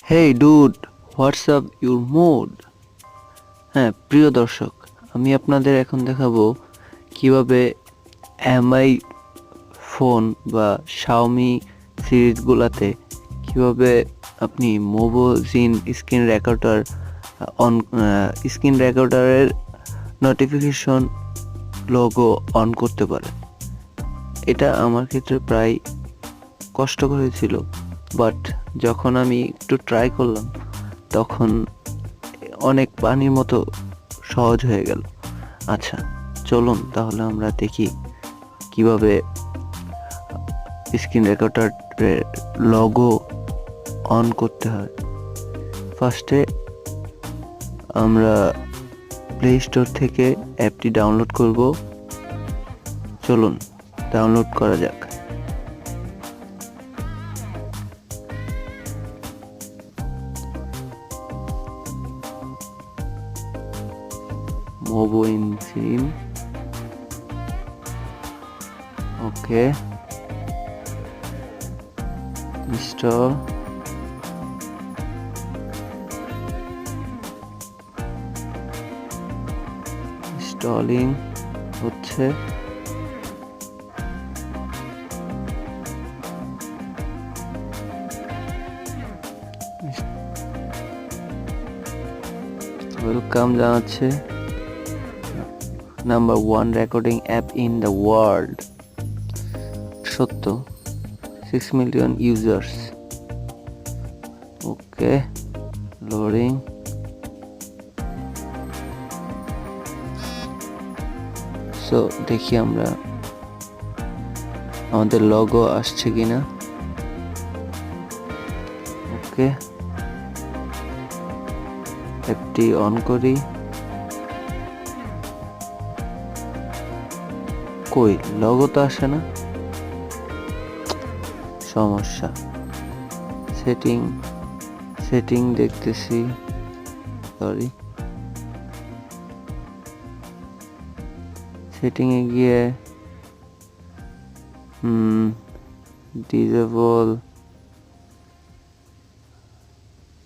Hey dude, what's up your mood? হ্যাঁ প্রিয় দর্শক, আমি আপনাদের এখন দেখাবো কিভাবে এমআই ফোন বা শাওমি সিরিজগুলোতে কিভাবে আপনি Mobizen screen recorder on screen রেকর্ডারের নোটিফিকেশন লোগো অন করতে পারেন। এটা আমার ক্ষেত্রে প্রায় কষ্টকর হয়েছিল, বাট যখন আমি একটু ট্রাই করলাম তখন অনেক পানির মতো সহজ হয়ে গেল। আচ্ছা, চলুন তাহলে আমরা দেখি কিভাবে স্ক্রিন রেকর্ডারের লোগো অন করতে হয়। ফার্স্টে আমরা প্লে স্টোর থেকে অ্যাপটি ডাউনলোড করব। চলুন ডাউনলোড করা যাক। মোবো ইঞ্জিন, ওকে, ইনস্টল। ইনস্টলিং হচ্ছে। ওয়েলকাম জানাচ্ছে। Number 1 recording app in the world. সত্য, 6 মিলিয়ন ইউজার্স। ওকে, লোডিং। সো দেখি আমরা আমাদের লোগো আসছে কিনা। ওকে, অ্যাপটি অন করি। কই লোগো তো আসে না, সমস্যা। সেটিং দেখতেছি, সরি। সেটিংয়ে গিয়ে ডিসেবল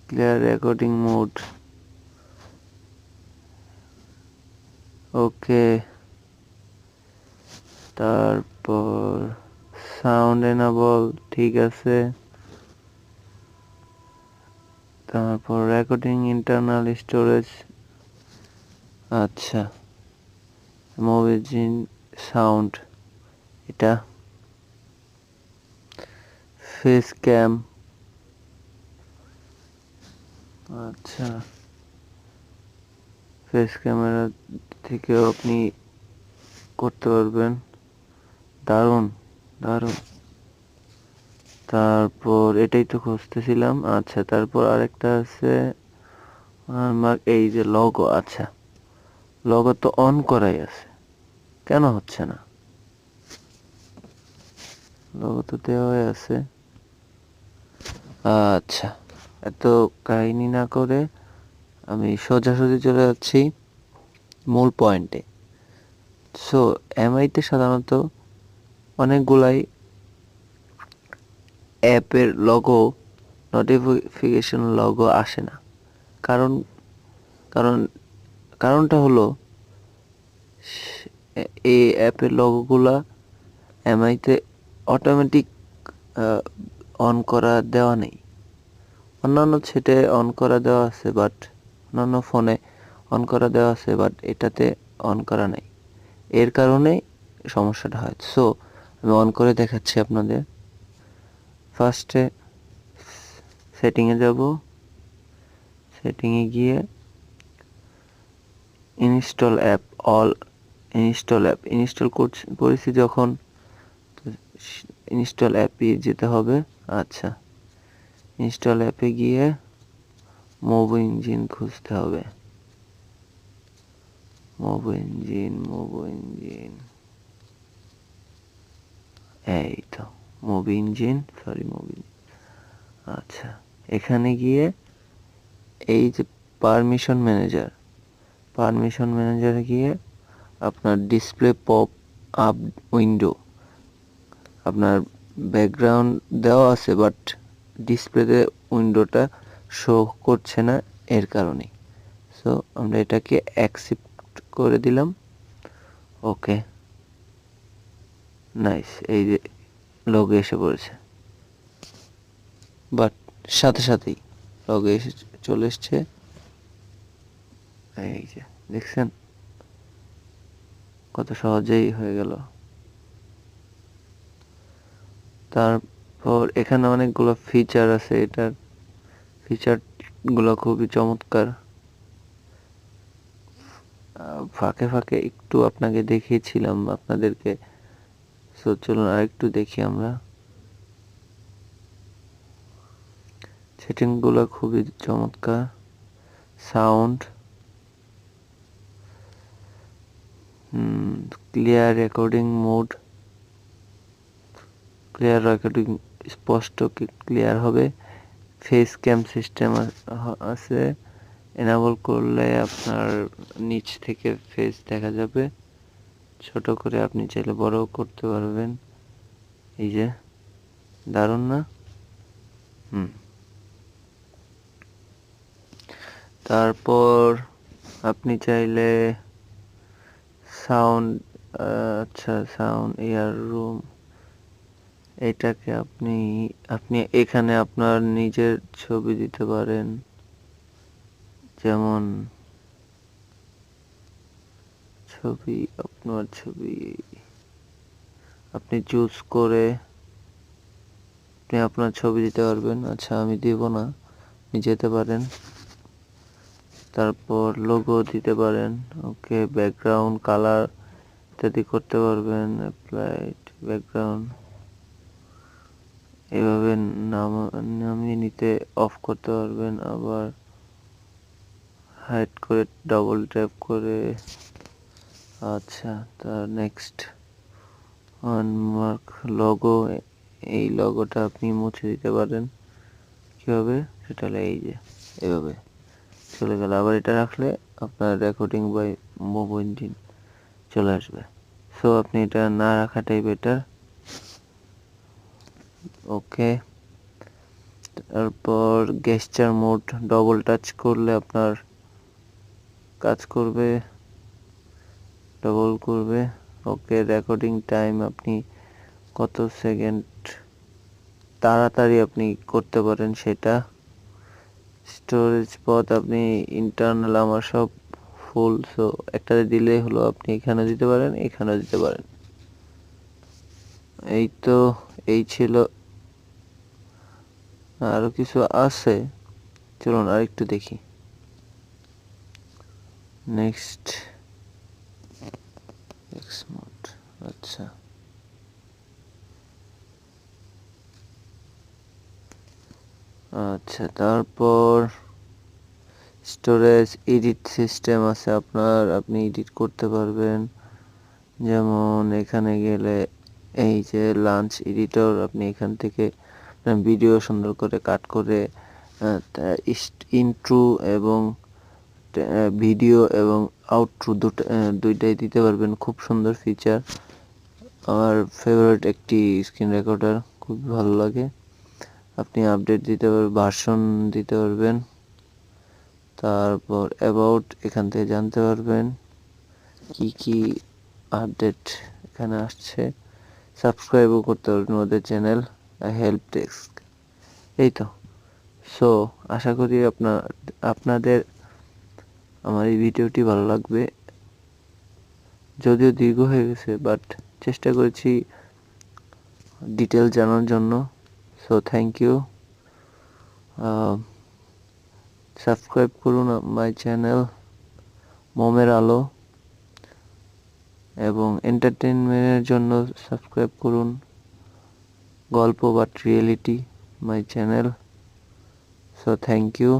ক্লিয়ার রেকর্ডিং মোড। ওকে, তারপর সাউন্ড এনেবল, ঠিক আছে। তারপর রেকর্ডিং ইন্টারনাল স্টোরেজ, আচ্ছা। মোবিজিন সাউন্ড, এটা। ফেস ক্যাম, আচ্ছা। ফেস ক্যামেরা থেকেও আপনি করতে পারবেন। দারুণ দারুণ। তারপর এটাই তো খুঁজতেছিলাম। আচ্ছা, তারপর আরেকটা আছে আমার এই যে লোগো। আচ্ছা, লোগো তো অন করাই আছে, কেন হচ্ছে না? লোগো তো দেওয়াই আছে। আচ্ছা, এত কাহিনী না করে আমি সোজাসুজি চলে যাচ্ছি মূল পয়েন্টে। সো এমআইতে সাধারণত অনেকগুলাই অ্যাপের লোগো, নোটিফিকেশন লোগো আসে না। কারণ কারণ কারণটা হলো এই অ্যাপের লোগোগুলা এমআইতে অটোমেটিক অন করা দেওয়া নেই। অন্যান্য সেটে অন করা দেওয়া আছে, বাট অন্যান্য ফোনে অন করা দেওয়া আছে, বাট এটাতে অন করা নেই। এর কারণেই সমস্যাটা হয়। সো আমি অন করে দেখাচ্ছি আপনাদের। ফার্স্টে সেটিংয়ে যাব। সেটিংয়ে গিয়ে ইনস্টল অ্যাপ, ইনস্টল করেছি যখন, ইনস্টল অ্যাপে যেতে হবে। আচ্ছা, ইনস্টল অ্যাপে গিয়ে মোবো ইঞ্জিন খুঁজতে হবে। মোবো ইঞ্জিন, এই তো মোবো ইঞ্জিন, সরি মোবো। আচ্ছা, এখানে গিয়ে এই যে পারমিশন ম্যানেজারে গিয়ে আপনার ডিসপ্লে পপ আপ উইন্ডো, আপনার ব্যাকগ্রাউন্ড দেওয়া আছে, বাট ডিসপ্লেতে উইন্ডোটা শো করছে না এর কারণে। সো আমরা এটাকে অ্যাকসেপ্ট করে দিলাম। ওকে, নাইস, এই যে লগে এসে পড়েছে, বাট সাথে সাথেই লগে এসে চলে এসছে। এই যে দেখছেন কত সহজেই হয়ে গেল। তারপর এখানে অনেকগুলো ফিচার আছে, এটার ফিচারগুলো খুবই চমৎকার। ফাঁকে ফাঁকে একটু আপনাকে দেখিয়েছিলাম আপনাদেরকে, সো চলুন আরেকটু দেখি আমরা। সেটিংগুলো খুবই চমৎকার। Sound, clear recording mode, clear recording স্পষ্ট ক্লিয়ার হবে। ফেস ক্যাম সিস্টেম আছে, এনাবল করলে আপনার নিচ থেকে ফেস দেখা যাবে। ছোট করে আপনি চাইলে বড় করতে পারবেন। এই যে দারুণ না? তারপর আপনি চাইলে সাউন্ড, আচ্ছা সাউন্ড এয়ার রুম, এটাকে আপনি এখানে আপনার নিজের ছবি দিতে পারেন। যেমন আপনার ছবি আপনি চুজ করে আপনি আপনার ছবি দিতে পারবেন। আচ্ছা আমি দিব না, আপনি যেতে পারেন। তারপর লোগো দিতে পারেন। ওকে, ব্যাকগ্রাউন্ড কালার ইত্যাদি করতে পারবেন। অ্যাপ্লাইড ব্যাকগ্রাউন্ড এভাবে নামিয়ে নিতে অফ করতে পারবেন। আবার হাইড করে ডবল ট্যাপ করে, আচ্ছা তার নেক্সট মার্ক লোগো, এই লোগোটা আপনি মুছে দিতে পারেন। কিভাবে সেটা হলো এই যে এভাবে চলে গেল। আবার এটা রাখলে আপনার রেকর্ডিং বাই মুভ ইঞ্জিন চলে আসবে। সো আপনি এটা না রাখাটাই বেটার। ওকে, তারপর গেস্টার মোড, ডবল টাচ করলে আপনার কাজ করবে, ডবল করবে। ওকে, রেকর্ডিং টাইম আপনি কত সেকেন্ড তাড়াতাড়ি আপনি করতে পারেন সেটা। স্টোরেজ পথ আপনি ইন্টারনাল, আমার সব ফুল, সো একটাতে দিলেই হলো। আপনি এখানে দিতে পারেন, এখানেও দিতে পারেন। এই তো, এই ছিল। আরো কিছু আছে, চলুন আরেকটু দেখি। নেক্সট মোড, আচ্ছা আচ্ছা তারপর স্টোরেজ এডিট সিস্টেম আছে আপনার, আপনি এডিট করতে পারবেন। যেমন এখানে গেলে এই যে লাঞ্চ এডিটর, আপনি এখান থেকে ভিডিও সুন্দর করে কাট করে ইন্ট্রো এবং ভিডিও এবং আউটট্রো দুইটাই দিতে পারবেন। খুব সুন্দর ফিচার, আমার ফেভারিট একটি স্ক্রিন রেকর্ডার, খুব ভালো লাগে। আপনি আপডেট দিতে পারবেন, ভার্সন দিতে পারবেন। তারপর অ্যাবাউট, এখান থেকে জানতে পারবেন কি কি আপডেট এখানে আসছে। সাবস্ক্রাইবও করতে পারবেন ওদের চ্যানেল, হেল্প ডেস্ক। এই তো। সো আশা করি আপনাদের আমার এই ভিডিওটি ভালো লাগবে। যদিও দীর্ঘ হয়ে গেছে, বাট চেষ্টা করেছি ডিটেল জানার জন্য। So thank you. সাবস্ক্রাইব করুন মাই চ্যানেল মোমের আলো, এবং এন্টারটেনমেন্টের জন্য সাবস্ক্রাইব করুন গল্প but reality my channel. So thank you.